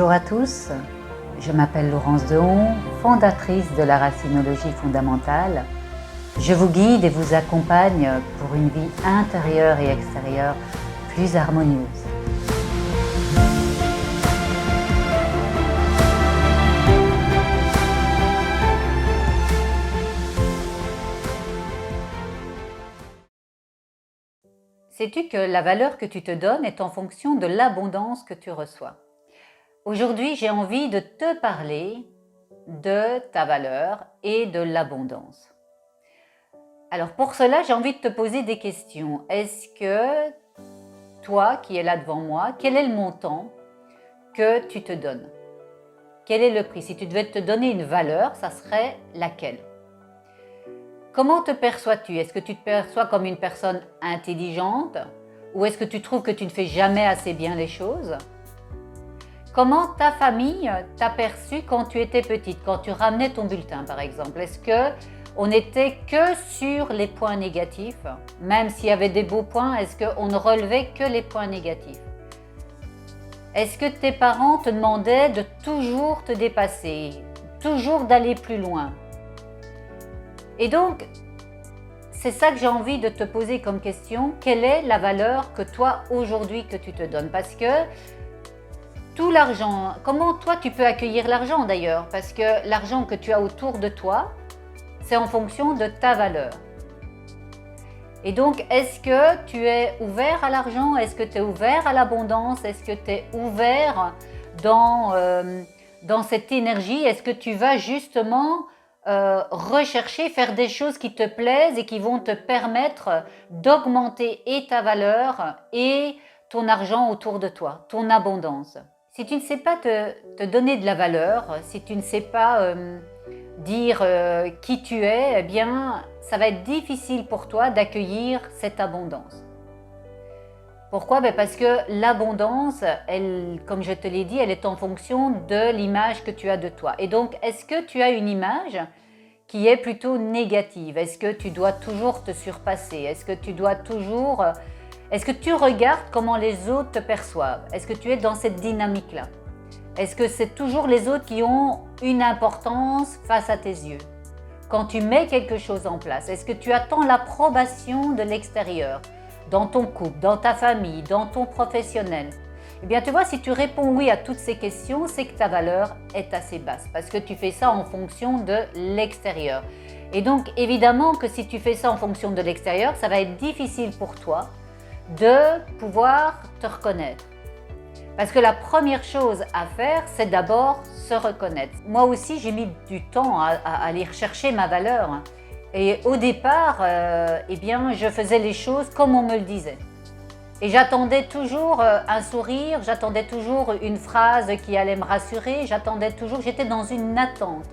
Bonjour à tous, je m'appelle Laurence Dehon, fondatrice de la racinologie fondamentale. Je vous guide et vous accompagne pour une vie intérieure et extérieure plus harmonieuse. Sais-tu que la valeur que tu te donnes est en fonction de l'abondance que tu reçois? Aujourd'hui, j'ai envie de te parler de ta valeur et de l'abondance. Alors pour cela, j'ai envie de te poser des questions. Est-ce que toi qui es là devant moi, quel est le montant que tu te donnes? Quel est le prix? Si tu devais te donner une valeur, ça serait laquelle? Comment te perçois-tu? Est-ce que tu te perçois comme une personne intelligente ou est-ce que tu trouves que tu ne fais jamais assez bien les choses? Comment ta famille t'a perçu quand tu étais petite, quand tu ramenais ton bulletin par exemple? Est-ce qu'on n'était que sur les points négatifs? Même s'il y avait des beaux points, est-ce qu'on ne relevait que les points négatifs? Est-ce que tes parents te demandaient de toujours te dépasser, toujours d'aller plus loin? Et donc, c'est ça que j'ai envie de te poser comme question. Quelle est la valeur que toi, aujourd'hui, que tu te donnes? Parce que tout l'argent, comment toi tu peux accueillir l'argent d'ailleurs? Parce que l'argent que tu as autour de toi, c'est en fonction de ta valeur. Et donc, est-ce que tu es ouvert à l'argent? Est-ce que tu es ouvert à l'abondance? Est-ce que tu es ouvert dans cette énergie? Est-ce que tu vas justement rechercher, faire des choses qui te plaisent et qui vont te permettre d'augmenter et ta valeur et ton argent autour de toi, ton abondance? Si tu ne sais pas te donner de la valeur, si tu ne sais pas dire qui tu es, eh bien, ça va être difficile pour toi d'accueillir cette abondance. Pourquoi? Parce que l'abondance, elle, comme je te l'ai dit, elle est en fonction de l'image que tu as de toi. Et donc, est-ce que tu as une image qui est plutôt négative? Est-ce que tu dois toujours te surpasser? Est-ce que tu dois toujours... Est-ce que tu regardes comment les autres te perçoivent? Est-ce que tu es dans cette dynamique-là? Est-ce que c'est toujours les autres qui ont une importance face à tes yeux? Quand tu mets quelque chose en place, est-ce que tu attends l'approbation de l'extérieur? Dans ton couple, dans ta famille, dans ton professionnel? Eh bien, tu vois, si tu réponds oui à toutes ces questions, c'est que ta valeur est assez basse parce que tu fais ça en fonction de l'extérieur. Et donc, évidemment que si tu fais ça en fonction de l'extérieur, ça va être difficile pour toi de pouvoir te reconnaître. Parce que la première chose à faire, c'est d'abord se reconnaître. Moi aussi, j'ai mis du temps à aller rechercher ma valeur. Et au départ, eh bien, je faisais les choses comme on me le disait. Et j'attendais toujours un sourire, j'attendais toujours une phrase qui allait me rassurer, j'attendais toujours, j'étais dans une attente.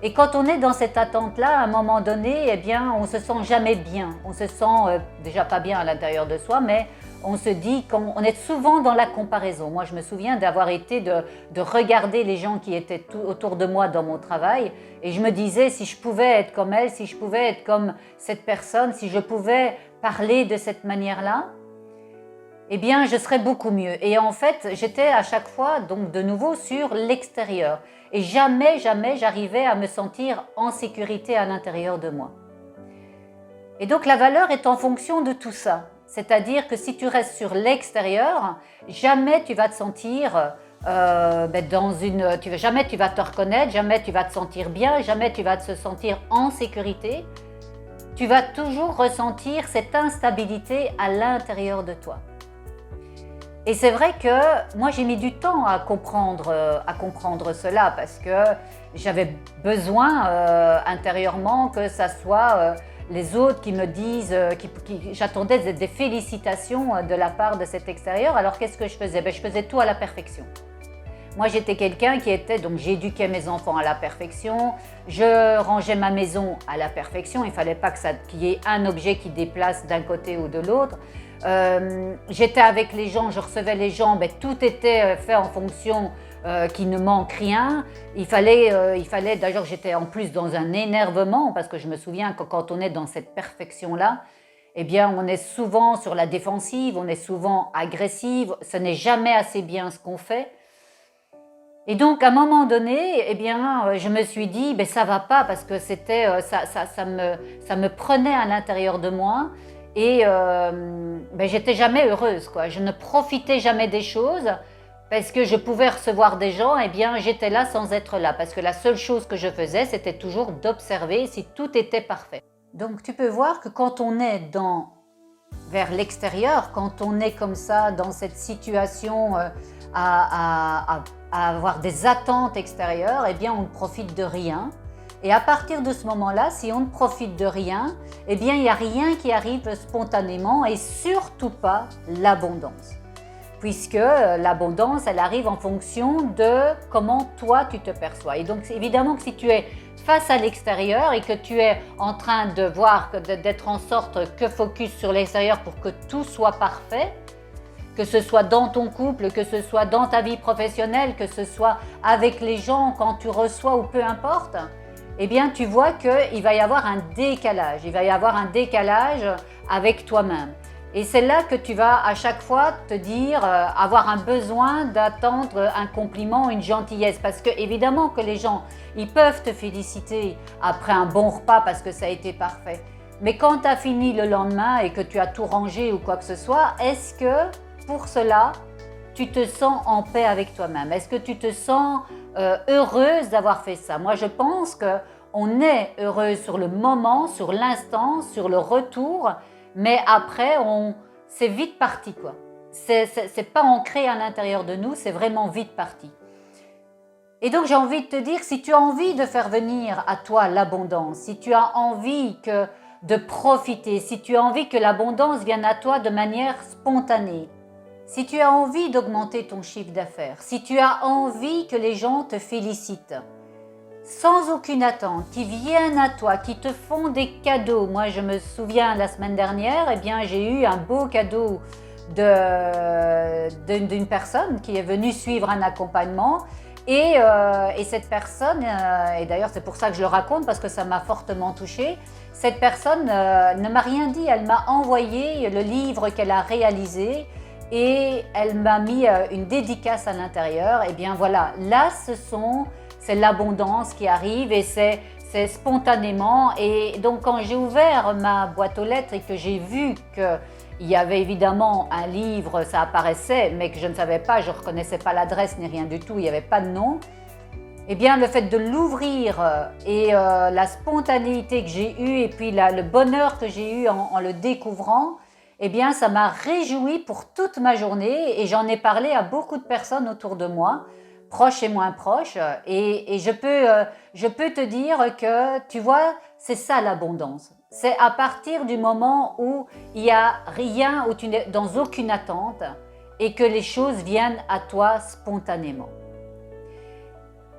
Et quand on est dans cette attente-là, à un moment donné, eh bien, on ne se sent jamais bien. On se sent déjà pas bien à l'intérieur de soi, mais on se dit qu'on est souvent dans la comparaison. Moi, je me souviens d'avoir été de regarder les gens qui étaient autour de moi dans mon travail et je me disais si je pouvais être comme elle, si je pouvais être comme cette personne, si je pouvais parler de cette manière-là, eh bien, je serais beaucoup mieux. Et en fait, j'étais à chaque fois, donc de nouveau, sur l'extérieur. Et jamais j'arrivais à me sentir en sécurité à l'intérieur de moi. Et donc, la valeur est en fonction de tout ça. C'est-à-dire que si tu restes sur l'extérieur, jamais tu vas te sentir jamais tu vas te reconnaître, jamais tu vas te sentir bien, jamais tu vas te sentir en sécurité. Tu vas toujours ressentir cette instabilité à l'intérieur de toi. Et c'est vrai que moi j'ai mis du temps à comprendre cela parce que j'avais besoin intérieurement que ça soit les autres qui me disent, j'attendais des félicitations de la part de cet extérieur. Alors qu'est-ce que je faisais? Je faisais tout à la perfection. Moi j'étais quelqu'un qui était, donc j'éduquais mes enfants à la perfection, je rangeais ma maison à la perfection, il ne fallait pas qu'il y ait un objet qui déplace d'un côté ou de l'autre. J'étais avec les gens, je recevais les gens, tout était fait en fonction qu'il ne manque rien. Il fallait d'ailleurs j'étais en plus dans un énervement parce que je me souviens que quand on est dans cette perfection-là, eh bien on est souvent sur la défensive, on est souvent agressive, ce n'est jamais assez bien ce qu'on fait. Et donc, à un moment donné, eh bien, je me suis dit, ben, ça va pas parce que ça me prenait à l'intérieur de moi et ben, j'étais jamais heureuse, quoi. Je ne profitais jamais des choses parce que je pouvais recevoir des gens, eh bien, j'étais là sans être là parce que la seule chose que je faisais, c'était toujours d'observer si tout était parfait. Donc, tu peux voir que quand on est vers l'extérieur, quand on est comme ça dans cette situation à avoir des attentes extérieures, eh bien on ne profite de rien. Et à partir de ce moment-là, si on ne profite de rien, eh bien il n'y a rien qui arrive spontanément et surtout pas l'abondance. Puisque l'abondance, elle arrive en fonction de comment toi tu te perçois. Et donc évidemment que si tu es face à l'extérieur et que tu es en train de voir, d'être en sorte que focus sur l'extérieur pour que tout soit parfait, que ce soit dans ton couple, que ce soit dans ta vie professionnelle, que ce soit avec les gens, quand tu reçois ou peu importe, eh bien tu vois qu'il va y avoir un décalage. Il va y avoir un décalage avec toi-même. Et c'est là que tu vas à chaque fois te dire, avoir un besoin d'attendre un compliment, une gentillesse. Parce que évidemment que les gens, ils peuvent te féliciter après un bon repas parce que ça a été parfait. Mais quand tu as fini le lendemain et que tu as tout rangé ou quoi que ce soit, est-ce que pour cela, tu te sens en paix avec toi-même? Est-ce que tu te sens heureuse d'avoir fait ça? Moi, je pense qu'on est heureuse sur le moment, sur l'instant, sur le retour, mais après, c'est vite parti, quoi. C'est pas ancré à l'intérieur de nous, c'est vraiment vite parti. Et donc, j'ai envie de te dire, si tu as envie de faire venir à toi l'abondance, si tu as envie de profiter, si tu as envie que l'abondance vienne à toi de manière spontanée, si tu as envie d'augmenter ton chiffre d'affaires, si tu as envie que les gens te félicitent, sans aucune attente, qui viennent à toi, qui te font des cadeaux. Moi, je me souviens, la semaine dernière, eh bien, j'ai eu un beau cadeau d'une personne qui est venue suivre un accompagnement. Et cette personne, et d'ailleurs c'est pour ça que je le raconte parce que ça m'a fortement touchée, cette personne ne m'a rien dit, elle m'a envoyé le livre qu'elle a réalisé et elle m'a mis une dédicace à l'intérieur. Et bien voilà, là c'est l'abondance qui arrive et c'est spontanément. Et donc quand j'ai ouvert ma boîte aux lettres et que j'ai vu qu'il y avait évidemment un livre, ça apparaissait, mais que je ne savais pas, je ne reconnaissais pas l'adresse ni rien du tout, il n'y avait pas de nom. Eh bien, le fait de l'ouvrir et la spontanéité que j'ai eue et puis le bonheur que j'ai eu en le découvrant, eh bien, ça m'a réjoui pour toute ma journée et j'en ai parlé à beaucoup de personnes autour de moi, proches et moins proches. Et je peux te dire que, tu vois, c'est ça l'abondance. C'est à partir du moment où il n'y a rien, où tu n'es dans aucune attente et que les choses viennent à toi spontanément.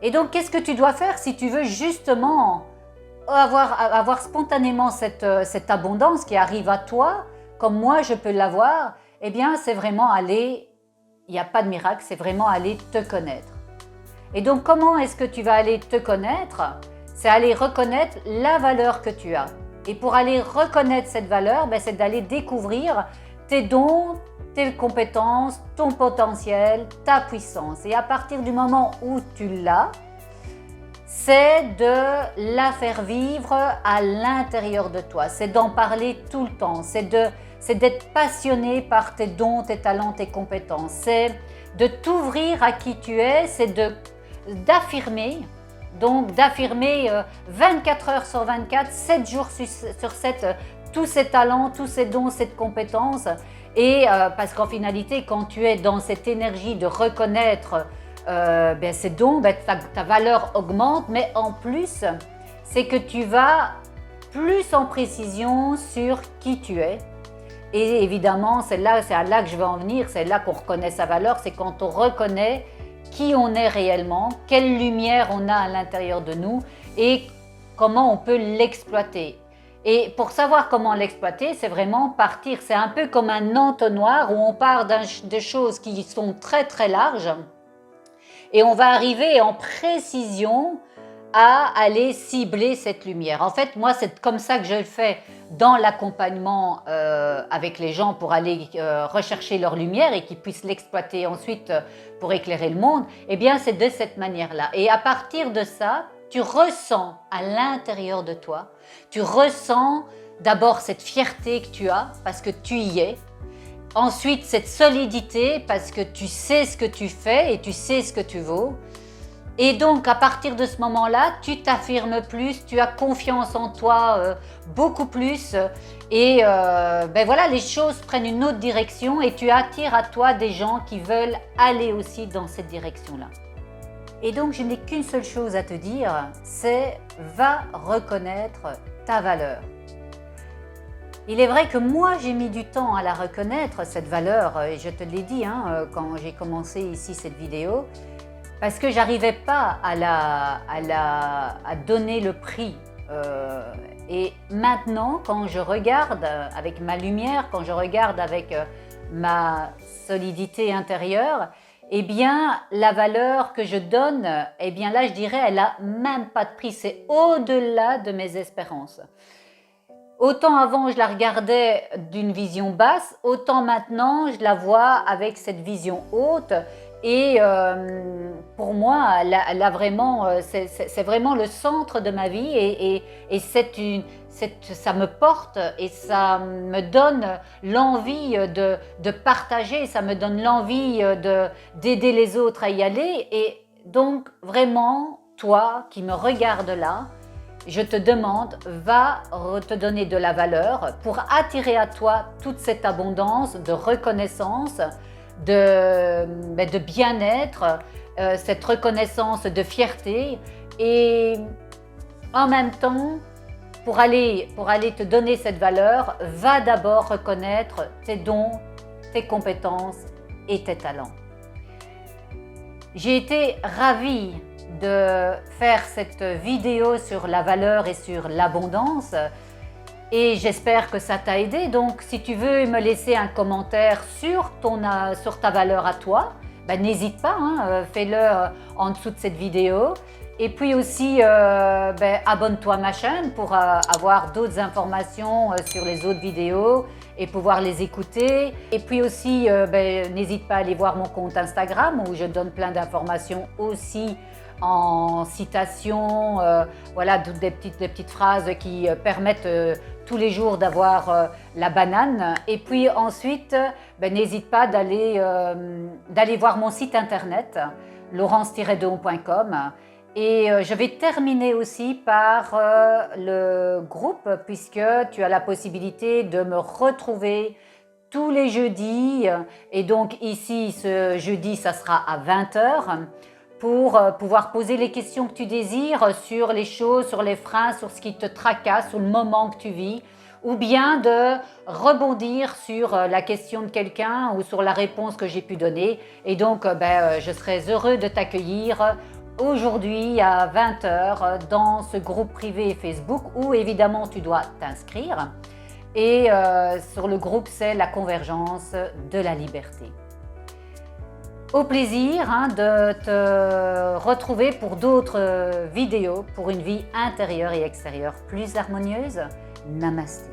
Et donc, qu'est-ce que tu dois faire si tu veux justement avoir spontanément cette abondance qui arrive à toi, comme moi je peux l'avoir? Eh bien, c'est vraiment aller, il n'y a pas de miracle, c'est vraiment aller te connaître. Et donc, comment est-ce que tu vas aller te connaître? C'est aller reconnaître la valeur que tu as. Et pour aller reconnaître cette valeur, c'est d'aller découvrir tes dons, tes compétences, ton potentiel, ta puissance. Et à partir du moment où tu l'as, c'est de la faire vivre à l'intérieur de toi. C'est d'en parler tout le temps. C'est d'être passionné par tes dons, tes talents, tes compétences. C'est de t'ouvrir à qui tu es. C'est d'affirmer. Donc d'affirmer 24 heures sur 24, 7 jours sur 7, tous ces talents, tous ces dons, cette compétence. Et parce qu'en finalité, quand tu es dans cette énergie de reconnaître ces dons, ta valeur augmente. Mais en plus, c'est que tu vas plus en précision sur qui tu es. Et évidemment, c'est à là que je veux en venir, c'est là qu'on reconnaît sa valeur, c'est quand on reconnaît qui on est réellement, quelle lumière on a à l'intérieur de nous et comment on peut l'exploiter. Et pour savoir comment l'exploiter, c'est vraiment partir, c'est un peu comme un entonnoir où on part de choses qui sont très très larges et on va arriver en précision à aller cibler cette lumière. En fait, moi, c'est comme ça que je le fais dans l'accompagnement avec les gens pour aller rechercher leur lumière et qu'ils puissent l'exploiter ensuite pour éclairer le monde. Eh bien, c'est de cette manière-là. Et à partir de ça, tu ressens à l'intérieur de toi, tu ressens d'abord cette fierté que tu as parce que tu y es. Ensuite, cette solidité parce que tu sais ce que tu fais et tu sais ce que tu vaux. Et donc, à partir de ce moment-là, tu t'affirmes plus, tu as confiance en toi beaucoup plus. Et ben voilà, les choses prennent une autre direction et tu attires à toi des gens qui veulent aller aussi dans cette direction-là. Et donc, je n'ai qu'une seule chose à te dire, c'est va reconnaître ta valeur. Il est vrai que moi, j'ai mis du temps à la reconnaître, cette valeur, et je te l'ai dit quand j'ai commencé ici cette vidéo, parce que j'arrivais pas à donner le prix. Et maintenant, quand je regarde avec ma lumière, quand je regarde avec ma solidité intérieure, eh bien, la valeur que je donne, eh bien là, je dirais, elle n'a même pas de prix. C'est au-delà de mes espérances. Autant avant, je la regardais d'une vision basse, autant maintenant, je la vois avec cette vision haute. Et pour moi, c'est vraiment le centre de ma vie et ça me porte et ça me donne l'envie de partager, ça me donne l'envie d'aider les autres à y aller. Et donc vraiment, toi qui me regardes là, je te demande, va te donner de la valeur pour attirer à toi toute cette abondance de reconnaissance, de bien-être, cette reconnaissance de fierté et en même temps, pour aller te donner cette valeur, va d'abord reconnaître tes dons, tes compétences et tes talents. J'ai été ravie de faire cette vidéo sur la valeur et sur l'abondance et j'espère que ça t'a aidé. Donc si tu veux me laisser un commentaire sur ta valeur à toi, ben, n'hésite pas, fais-le en dessous de cette vidéo. Et puis aussi, abonne-toi à ma chaîne pour avoir d'autres informations sur les autres vidéos et pouvoir les écouter. Et puis aussi, n'hésite pas à aller voir mon compte Instagram où je donne plein d'informations aussi en citation, voilà, des petites phrases qui permettent tous les jours d'avoir la banane. Et puis ensuite, n'hésite pas d'aller voir mon site internet, laurence-don.com. Et je vais terminer aussi par le groupe puisque tu as la possibilité de me retrouver tous les jeudis. Et donc ici, ce jeudi, ça sera à 20h. Pour pouvoir poser les questions que tu désires sur les choses, sur les freins, sur ce qui te tracasse, sur le moment que tu vis, ou bien de rebondir sur la question de quelqu'un ou sur la réponse que j'ai pu donner. Et donc, je serai heureux de t'accueillir aujourd'hui à 20h dans ce groupe privé Facebook où évidemment tu dois t'inscrire. Et sur le groupe, c'est la convergence de la liberté. Au plaisir de te retrouver pour d'autres vidéos pour une vie intérieure et extérieure plus harmonieuse. Namasté.